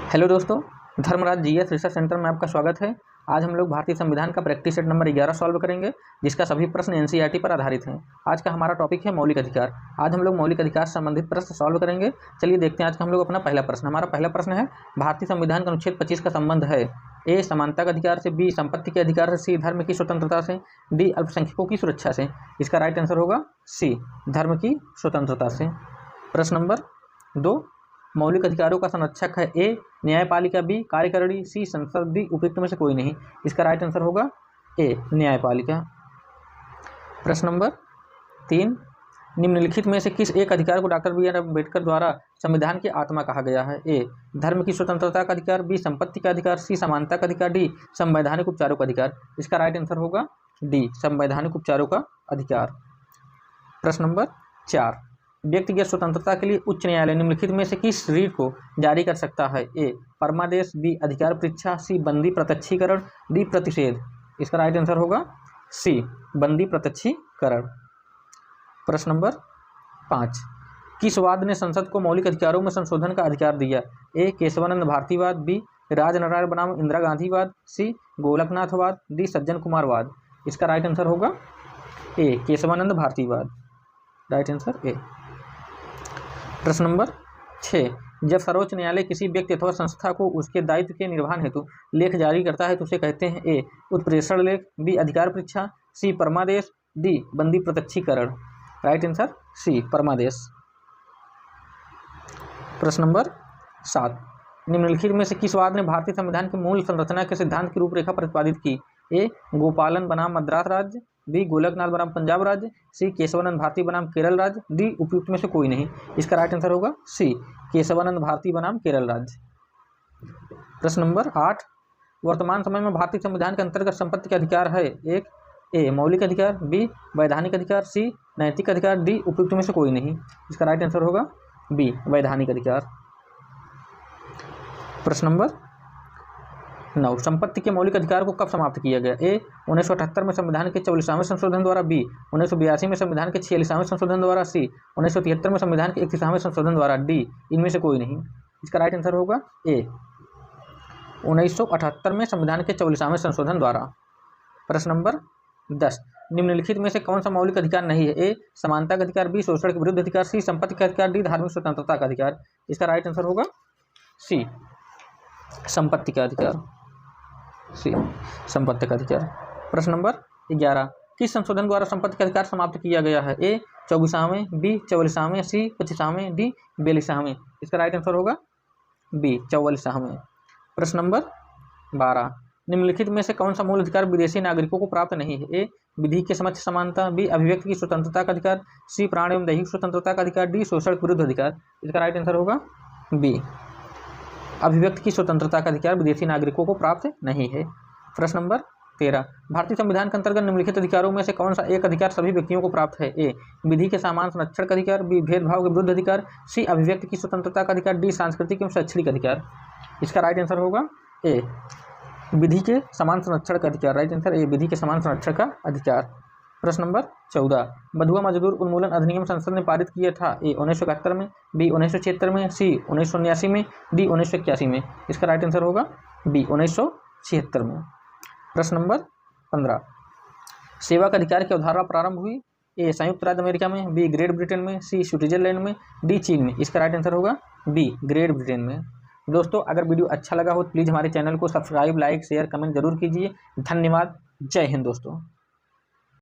Hello दोस्तों, Dharmaraj GS research centre में आपका स्वागत है। आज हम लोग भारतीय संविधान का प्रैक्टिस सेट नंबर 11 सॉल्व करेंगे, जिसका सभी प्रश्न एनसीईआरटी पर आधारित हैं। आज का हमारा टॉपिक है मौलिक अधिकार। आज हम लोग मौलिक अधिकार से संबंधित प्रश्न सॉल्व करेंगे। चलिए देखते हैं आज का हम लोग अपना पहला प्रश्न। हमारा पहला प्रश्न है, भारतीय संविधान का अनुच्छेद 25 का संबंध है ए समानता का अधिकार से, बी संपत्ति के अधिकार से, सी धर्म की स्वतंत्रता से, डी अल्पसंख्यकों की सुरक्षा से। इसका राइट आंसर होगा सी, धर्म की स्वतंत्रता से। प्रश्न नंबर 2, मौलिक अधिकारों का संरक्षक है ए न्यायपालिका, बी कार्यकारिणी, सी संसद, डी उपयुक्त में से कोई नहीं। इसका राइट आंसर होगा ए न्यायपालिका। प्रश्न नंबर 3, निम्नलिखित में से किस एक अधिकार को डॉक्टर बी आर अम्बेडकर द्वारा संविधान की आत्मा कहा गया है? ए धर्म की स्वतंत्रता का अधिकार, बी संपत्ति का अधिकार, सी समानता का अधिकार, डी संवैधानिक उपचारों का अधिकार। इसका राइट आंसर होगा डी संवैधानिक उपचारों का अधिकार। प्रश्न नंबर 4, व्यक्तिगत स्वतंत्रता के लिए उच्च न्यायालय निम्नलिखित में से किस रीट को जारी कर सकता है? ए परमादेश, बी अधिकार परीक्षा, सी बंदी प्रत्यक्षीकरण, डी प्रतिषेध। इसका राइट आंसर होगा सी बंदी प्रत्यक्षीकरण। प्रश्न नंबर 5, किस वाद ने संसद को मौलिक अधिकारों में संशोधन का अधिकार दिया? ए केशवानंद भारतीवाद, बी राजनारायण बनाम इंदिरा गांधीवाद, सी गोलकनाथवाद, डी सज्जन कुमारवाद। इसका राइट आंसर होगा ए केशवानंद भारतीवाद। Right answer A. प्रश्न नंबर 6, जब सर्वोच्च न्यायालय किसी व्यक्ति अथवा संस्था को उसके दायित्व के निर्वहन हेतु लेख जारी करता है तो उसे कहते हैं? ए उत्प्रेषण लेख, बी अधिकार परीक्षा, सी परमादेश, डी बंदी प्रत्यक्षीकरण। Right answer C परमादेश। प्रश्न नंबर 7, निम्नलिखित में से किस वाद ने भारतीय संविधान की मूल संरचना के सिद्धांत की रूपरेखा प्रतिपादित की? ए गोपालन बनाम मद्रास राज्य, बी गोलकनाथ बनाम पंजाब राज्य, सी केशवानंद भारती बनाम केरल राज्य, डी उपयुक्त में से कोई नहीं। इसका राइट आंसर होगा सी केशवानंद भारती बनाम केरल राज्य। प्रश्न नंबर 8, वर्तमान समय में भारतीय संविधान के अंतर्गत संपत्ति का अधिकार है? एक ए मौलिक अधिकार, बी वैधानिक अधिकार, सी नैतिक अधिकार, डी उपयुक्त में से कोई नहीं। इसका राइट आंसर होगा बी वैधानिक अधिकार। प्रश्न नंबर 9, संपत्ति के मौलिक अधिकार को कब समाप्त किया गया? ए 1978 में संविधान के 44वें संशोधन द्वारा, बी 1982 में संविधान के 46वें संशोधन द्वारा, सी 1973 में संविधान के 31वें संशोधन द्वारा, डी इनमें से कोई नहीं। इसका राइट आंसर होगा ए 1978 में संविधान के 44वें संशोधन द्वारा। प्रश्न नंबर 10, निम्नलिखित में से कौन सा मौलिक अधिकार नहीं है? ए समानता का अधिकार, बी शोषण के विरुद्ध अधिकार, सी संपत्ति का अधिकार, डी धार्मिक स्वतंत्रता का अधिकार। इसका राइट आंसर होगा सी संपत्ति का अधिकार, सी संपत्ति का अधिकार। प्रश्न नंबर 11, किस संशोधन द्वारा संपत्ति का अधिकार समाप्त किया गया है? ए 24वें, बी 44वें, सी 25वें, डी 42वें। इसका राइट आंसर होगा बी 44वें। प्रश्न नंबर 12, निम्नलिखित में से कौन सा मूल अधिकार विदेशी नागरिकों को प्राप्त नहीं है? ए विधि के समक्ष समानता, बी अभिव्यक्ति की स्वतंत्रता का अधिकार, सी प्राण एवं दैहिक स्वतंत्रता का अधिकार, डी शोषण के विरुद्ध अधिकार। इसका राइट आंसर होगा बी अभिव्यक्ति की स्वतंत्रता का अधिकार विदेशी नागरिकों को प्राप्त नहीं है। प्रश्न नंबर 13, भारतीय संविधान के अंतर्गत निम्नलिखित अधिकारों में से कौन सा एक अधिकार सभी व्यक्तियों को प्राप्त है? ए विधि के समान संरक्षण का अधिकार, बी भेदभाव के विरुद्ध अधिकार, सी अभिव्यक्ति की स्वतंत्रता का अधिकार, डी सांस्कृतिक एवं शैक्षणिक अधिकार। इसका राइट आंसर होगा ए विधि के समान संरक्षण का अधिकार। राइट आंसर ए विधि के समान संरक्षण का अधिकार। प्रश्न नंबर 14, बंधुआ मजदूर उन्मूलन अधिनियम संसद ने पारित किया था? ए 1971 में, बी 1976 में, सी 1979 में, डी 1981 में। इसका राइट आंसर होगा बी 1976 में। प्रश्न नंबर 15, सेवा का अधिकार की अवधारणा प्रारंभ हुई? ए संयुक्त राज्य अमेरिका में, बी ग्रेट ब्रिटेन में, सी स्विट्जरलैंड में, डी चीन में। इसका राइट आंसर होगा बी ग्रेट ब्रिटेन में। दोस्तों, अगर वीडियो अच्छा लगा हो तो प्लीज़ हमारे चैनल को सब्सक्राइब, लाइक, शेयर, कमेंट जरूर कीजिए। धन्यवाद। जय हिंद दोस्तों।